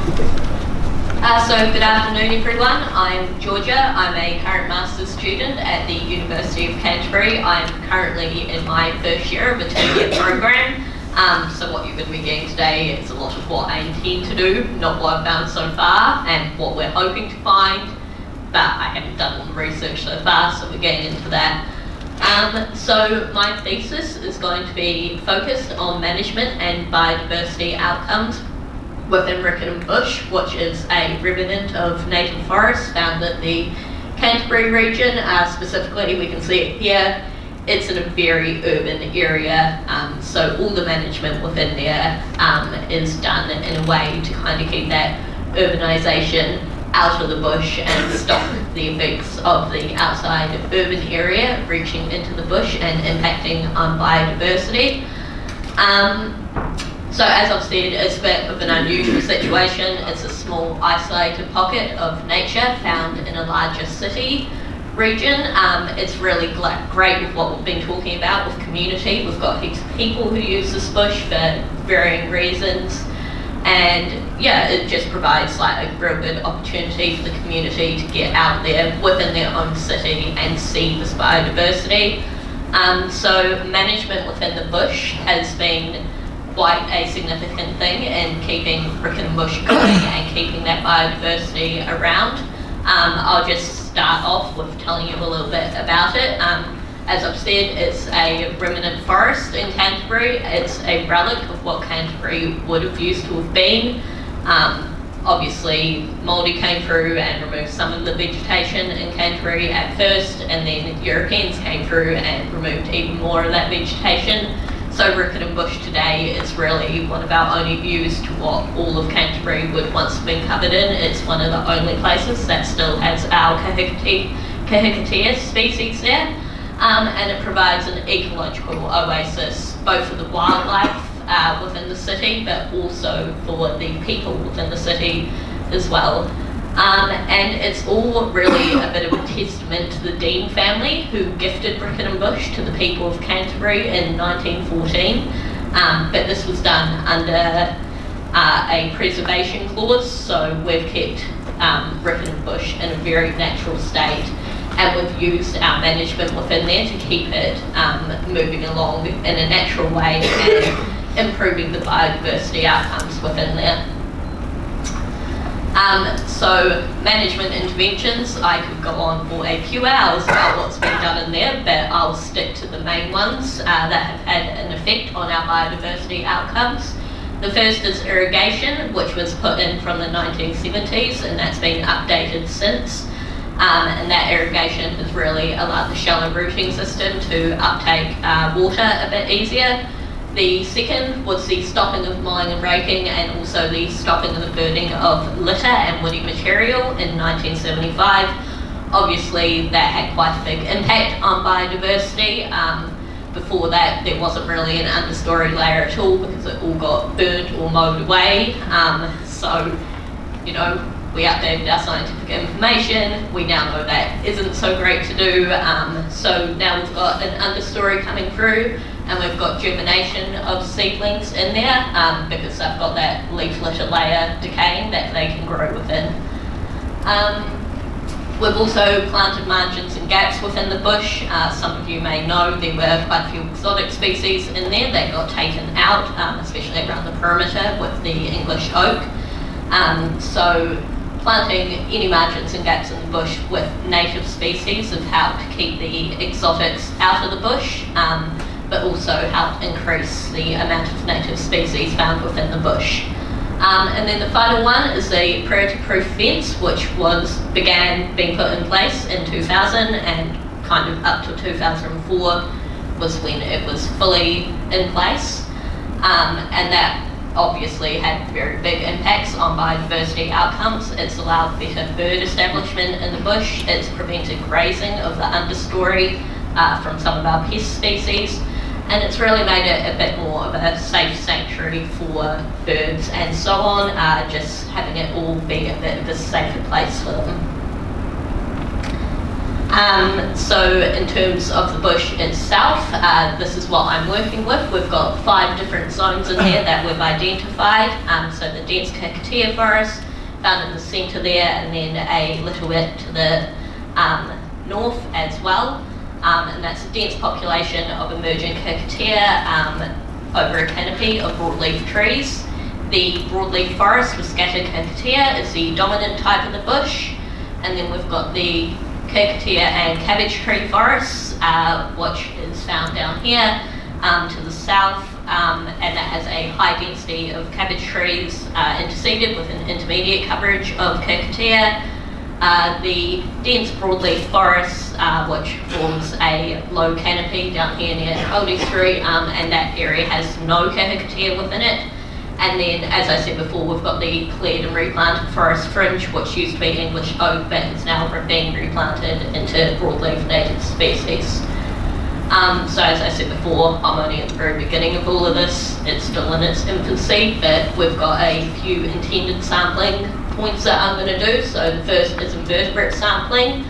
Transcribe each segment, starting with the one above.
So good afternoon everyone, I'm Georgia. I'm a current master's student at the University of Canterbury. I'm currently in my first year of a 2-year program. So what you're going to be getting today is a lot of what I intend to do, not what I've found so far and what we're hoping to find, but I haven't done all the research so far, so we're getting into that. So my thesis is going to be focused on management and biodiversity outcomes within Riccarton Bush, which is a remnant of native forests found in the Canterbury region. Specifically, we can see it here. It's in a very urban area, so all the management within there is done in a way to kind of keep that urbanisation out of the bush and stop the effects of the outside urban area reaching into the bush and impacting on biodiversity. So as I've said, it's a bit of an unusual situation. It's a small isolated pocket of nature found in a larger city region. It's really great with what we've been talking about with community. We've got heaps of people who use this bush for varying reasons. And yeah, it just provides like a real good opportunity for the community to get out there within their own city and see this biodiversity. So management within the bush has been quite a significant thing in keeping Riccarton Bush going and keeping that biodiversity around. I'll just start off with telling you a little bit about it. As I've said, it's a remnant forest in Canterbury. It's a relic of what Canterbury would have used to have been. Obviously, Māori came through and removed some of the vegetation in Canterbury at first, and then Europeans came through and removed even more of that vegetation. So Riccarton Bush today is really one of our only views to what all of Canterbury would once have been covered in. It's one of the only places that still has our Cahicatea species there. And it provides an ecological oasis, both for the wildlife within the city, but also for the people within the city as well. And it's all really a bit of a testament to the Dean family who gifted Riccarton Bush to the people of Canterbury in 1914. But this was done under a preservation clause, so we've kept Riccarton Bush in a very natural state, and we've used our management within there to keep it moving along in a natural way and improving the biodiversity outcomes within there. So management interventions, I could go on for a few hours about what's been done in there, but I'll stick to the main ones that have had an effect on our biodiversity outcomes. The first is irrigation, which was put in from the 1970s, and that's been updated since. And that irrigation has really allowed the shallow rooting system to uptake water a bit easier. The second was the stopping of mowing and raking, and also the stopping of the burning of litter and woody material in 1975. Obviously that had quite a big impact on biodiversity. Before that there wasn't really an understory layer at all because it all got burnt or mowed away. So, you know, we updated our scientific information. We now know that isn't so great to do. So now we've got an understory coming through, and we've got germination of seedlings in there because they've got that leaf litter layer decaying that they can grow within. We've also planted margins and gaps within the bush. Some of you may know there were quite a few exotic species in there that got taken out, especially around the perimeter with the English oak. So planting any margins and gaps in the bush with native species have helped keep the exotics out of the bush, but also helped increase the amount of native species found within the bush. And then the final one is the predator-proof fence, which began being put in place in 2000, and kind of up to 2004 was when it was fully in place. And that obviously had very big impacts on biodiversity outcomes. It's allowed better bird establishment in the bush. It's prevented grazing of the understory from some of our pest species. And it's really made it a bit more of a safe sanctuary for birds and so on, just having it all be a bit of a safer place for them. So in terms of the bush itself, this is what I'm working with. We've got 5 different zones in there that we've identified. So the dense Cactea forest found in the centre there, and then a little bit to the north as well. And that's a dense population of emerging Cactea over a canopy of broadleaf trees. The broadleaf forest with scattered Cactea is the dominant type of the bush, and then we've got the Cactea and cabbage tree forests, which is found down here to the south, and that has a high density of cabbage trees interseeded with an intermediate coverage of Cactea. The dense broadleaf forest, which forms a low canopy down here near Oldie Street, and that area has no Cactea within it. And then, as I said before, we've got the cleared and replanted forest fringe, which used to be English oak, but is now being replanted into broadleaf native species. So as I said before, I'm only at the very beginning of all of this. It's still in its infancy, but we've got a few intended sampling points that I'm going to do. So the first is invertebrate sampling,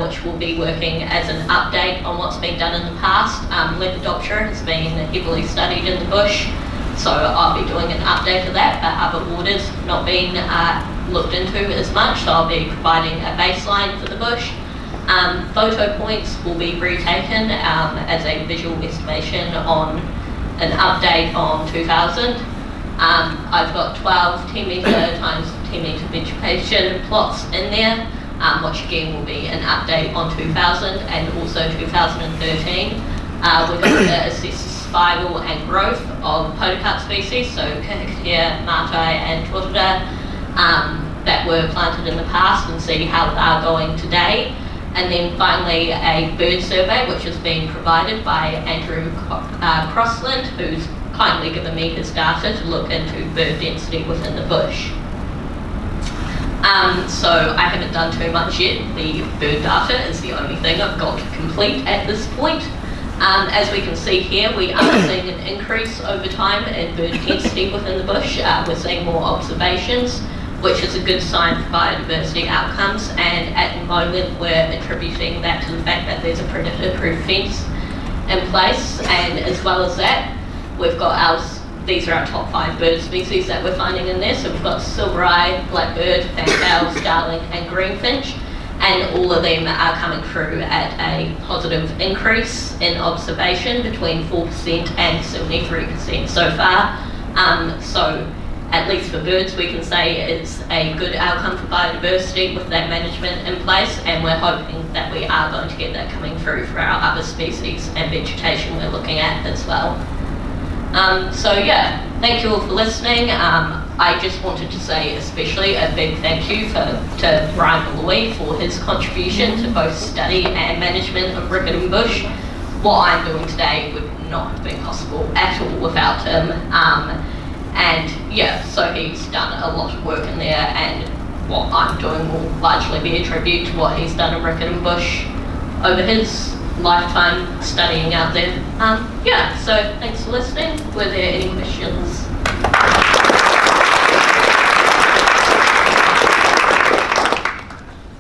which will be working as an update on what's been done in the past. Lepidoptera has been heavily studied in the bush, so I'll be doing an update of that, but other orders have not been looked into as much, so I'll be providing a baseline for the bush. Photo points will be retaken as a visual estimation on an update on 2000. I've got 12 10 metre times 10 metre vegetation plots in there, which again will be an update on 2000 and also 2013. We're going to assess the survival and growth of podocarp species, so Cactea, Martai and Tortida, that were planted in the past, and see how they're going today. And then finally a bird survey, which has been provided by Andrew Crossland, who's kindly given me his data to look into bird density within the bush. So I haven't done too much yet. The bird data is the only thing I've got to complete at this point. As we can see here, we are seeing an increase over time in bird density within the bush. We're seeing more observations, which is a good sign for biodiversity outcomes, and at the moment we're attributing that to the fact that there's a predator-proof fence in place, and as well as that, we've got these are our top 5 bird species that we're finding in there. So we've got silver-eye, blackbird, fantail, starling and greenfinch, and all of them are coming through at a positive increase in observation between 4% and 73% so far. So at least for birds, we can say it's a good outcome for biodiversity with that management in place, and we're hoping that we are going to get that coming through for our other species and vegetation we're looking at as well. So yeah, thank you all for listening. I just wanted to say especially a big thank you to Brian Malloy for his contribution to both study and management of Riccarton bush. What I'm doing today would not have been possible at all without him. And yeah, so he's done a lot of work in there, and what I'm doing will largely be a tribute to what he's done in Riccarton bush over his lifetime studying out there. Yeah, so thanks for listening. Were there any questions?